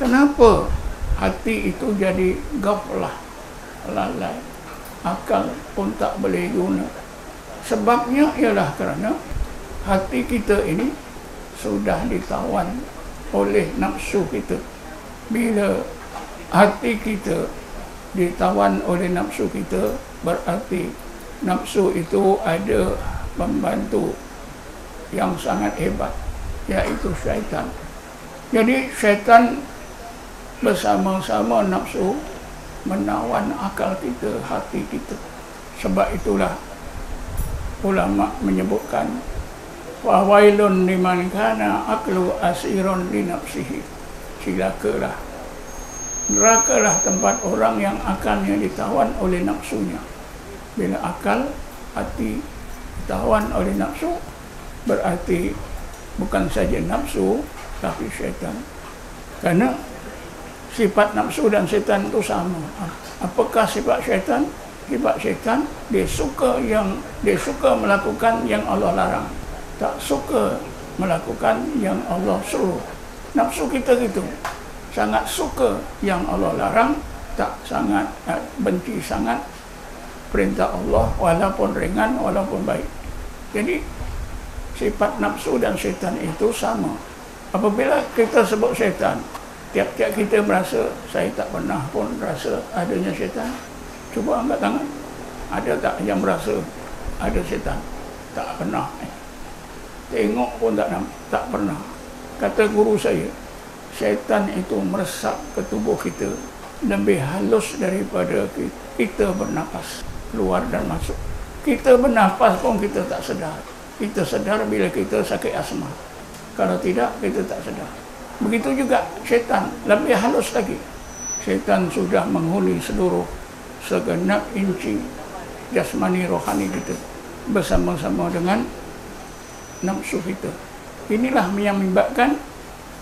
Kenapa hati itu jadi ghaflah, lalai, akal pun tak boleh guna? Sebabnya ialah kerana hati kita ini sudah ditawan oleh nafsu kita. Bila hati kita ditawan oleh nafsu kita, berarti nafsu itu ada pembantu yang sangat hebat, iaitu syaitan. Jadi syaitan bersama-sama nafsu menawan akal kita, hati kita. Sebab itulah ulama menyebutkan wawailun liman kana aqlu asiron li nafsihi. Celakalah, nerakalah tempat orang yang akalnya ditawan oleh nafsunya. Bila akal, hati ditawan oleh nafsu, berarti bukan saja nafsu tapi syaitan. Karena sifat nafsu dan syaitan itu sama. Apakah sifat syaitan? Sifat syaitan, dia suka melakukan yang Allah larang, tak suka melakukan yang Allah suruh. Nafsu kita gitu, sangat suka yang Allah larang, tak sangat benci sangat perintah Allah, walaupun ringan, walaupun baik. Jadi sifat nafsu dan syaitan itu sama. Apabila kita sebut syaitan, tiap-tiap kita merasa, saya tak pernah pun rasa adanya syaitan. Cuba angkat tangan. Ada tak yang merasa ada syaitan? Tak pernah. Tengok pun tak pernah. Kata guru saya, syaitan itu meresap ke tubuh kita lebih halus daripada kita bernafas, keluar dan masuk. Kita bernafas pun kita tak sedar. Kita sedar bila kita sakit asma. Kalau tidak, kita tak sedar. Begitu juga syaitan, lebih halus lagi. Syaitan sudah menghuni seluruh segenap inci jasmani rohani kita, bersama-sama dengan nafsu kita. Inilah yang menyebabkan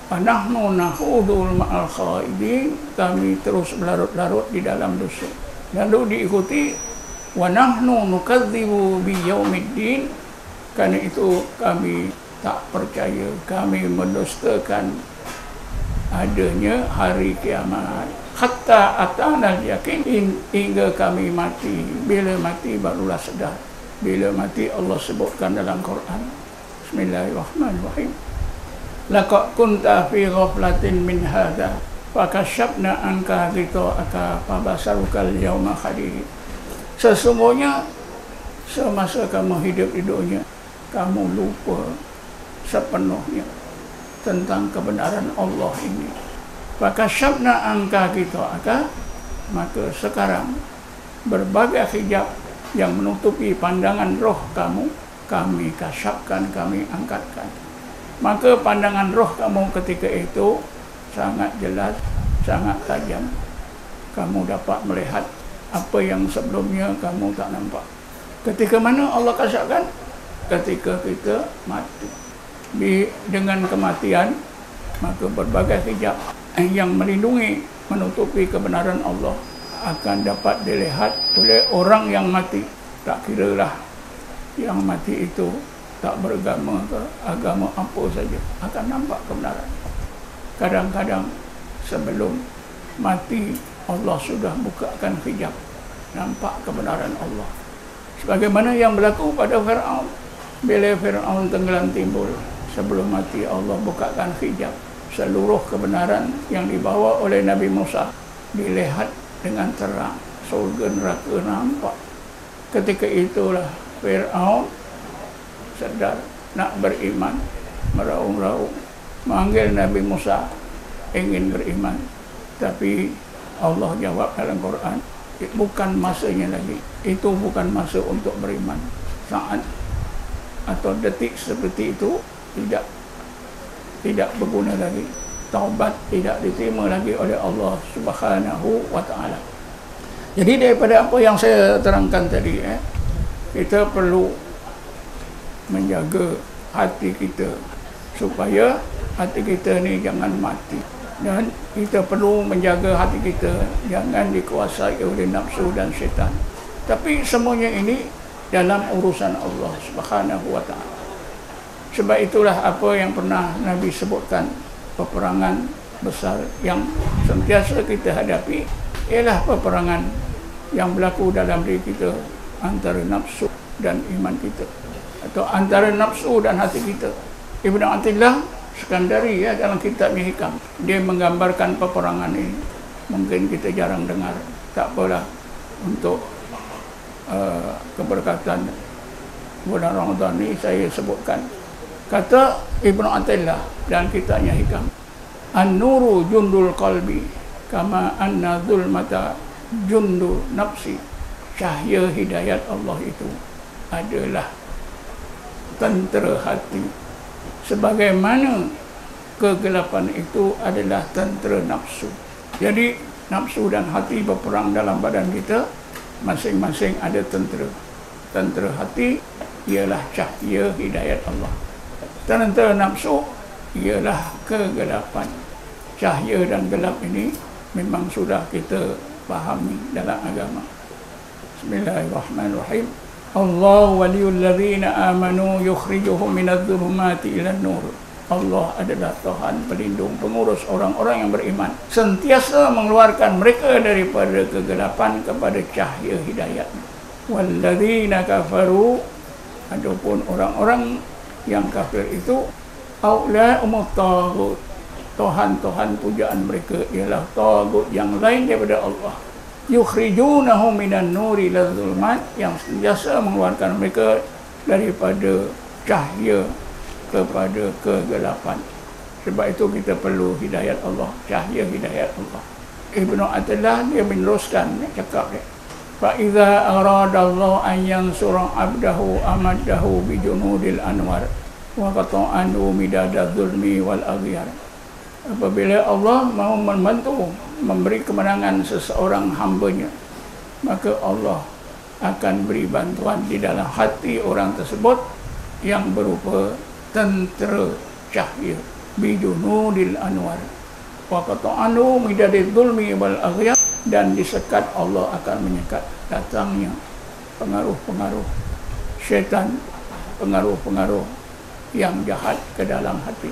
nahnu nahudul ma'al khaidin, kami terus berlarut-larut di dalam dosa. Lalu diikuti wa nahnu nukadzibu biyaumiddin, karena itu kami tak percaya, kami mendustakan adanya hari kiamat. Hatta atanal yakin, hingga kami mati. Bila mati barulah sedar. Bila mati Allah sebutkan dalam Quran. Bismillahirrahmanirrahim. Laqad kunta fi ghaflatin min hadha fakashafna anka ghita'aka fabasarukal yawma hadid. Sesungguhnya semasa kamu hidup di dunia, kamu lupa sepenuhnya tentang kebenaran Allah ini. Fakashafna anka ghita'aka, maka sekarang berbagai hijab yang menutupi pandangan roh kamu, kami kasyafkan, kami angkatkan. Maka pandangan roh kamu ketika itu sangat jelas, sangat tajam. Kamu dapat melihat apa yang sebelumnya kamu tak nampak. Ketika mana Allah kasyafkan? Ketika kita mati. Dengan kematian, maka berbagai hijab yang melindungi, menutupi kebenaran Allah akan dapat dilihat oleh orang yang mati. Tak kiralah yang mati itu tak beragama ke agama apa saja, akan nampak kebenaran. Kadang-kadang sebelum mati Allah sudah bukakan hijab, nampak kebenaran Allah. Sebagaimana yang berlaku pada Fir'aun. Bila Fir'aun tenggelam timbul, sebelum mati Allah bukakan hijab. Seluruh kebenaran yang dibawa oleh Nabi Musa dilihat dengan terang, surga neraka nampak. Ketika itulah Fir'aun sedar nak beriman, meraung-raung, manggil Nabi Musa ingin beriman. Tapi Allah jawab dalam Quran, bukan masanya lagi. Itu bukan masa untuk beriman. Saat atau detik seperti itu tidak berguna lagi. Taubat tidak diterima lagi oleh Allah Subhanahu wa ta'ala. Jadi daripada apa yang saya terangkan tadi, kita perlu menjaga hati kita supaya hati kita ni jangan mati. Dan kita perlu menjaga hati kita jangan dikuasai oleh nafsu dan syaitan. Tapi semuanya ini dalam urusan Allah Subhanahu wa ta'ala. Sebab itulah apa yang pernah Nabi sebutkan, peperangan besar yang sentiasa kita hadapi ialah peperangan yang berlaku dalam diri kita antara nafsu dan iman kita, atau antara nafsu dan hati kita. Ibnu Athaillah Skandari dalam kitabnya Hikam, dia menggambarkan peperangan ini. Mungkin kita jarang dengar, tak apalah, untuk keberkatan bulan Ramadan ini saya sebutkan. Kata Ibnu Athaillah dalam kitabnya Hikam, An-nuru jundul qalbi kama anna zulmata jundul nafsi. Cahaya hidayat Allah itu adalah tentera hati, sebagaimana kegelapan itu adalah tentera nafsu. Jadi nafsu dan hati berperang dalam badan kita, masing-masing ada tentera. Tentera hati ialah cahaya hidayat Allah. Tentera nafsu ialah kegelapan. Cahaya dan gelap ini memang sudah kita fahami dalam agama. Bismillahirrahmanirrahim. Allah waliyul ladzina amanu yukhrijuhum minadh-dhulumati ilan nur. Allah adalah Tuhan pelindung, pengurus orang-orang yang beriman, sentiasa mengeluarkan mereka daripada kegelapan kepada cahaya hidayat. Walladzina kafaru, adapun orang-orang yang kafir itu, aula'umut taghut, Tuhan-Tuhan pujaan mereka ialah taghut yang lain daripada Allah. Yukhrijunahum minan nuri ila zulmat, yang sentiasa mengeluarkan mereka daripada cahaya kepada kegelapan. Sebab itu kita perlu hidayat Allah, cahaya hidayat Allah. Ibnu Athaillah dia meneruskan cakap dia, fa iza aradallahu an yansura abdahu amaddahu bi junudil anwar wa qata'anu midada zulmi wal aghyar. Apabila Allah mahu membantu, memberi kemenangan seseorang hambanya, maka Allah akan beri bantuan di dalam hati orang tersebut yang berupa tentera cahaya, bijunudil anwar wa qata'anu midadil zulmi wal aghyar, dan disekat, Allah akan menyekat datangnya pengaruh-pengaruh syaitan, pengaruh-pengaruh yang jahat ke dalam hati.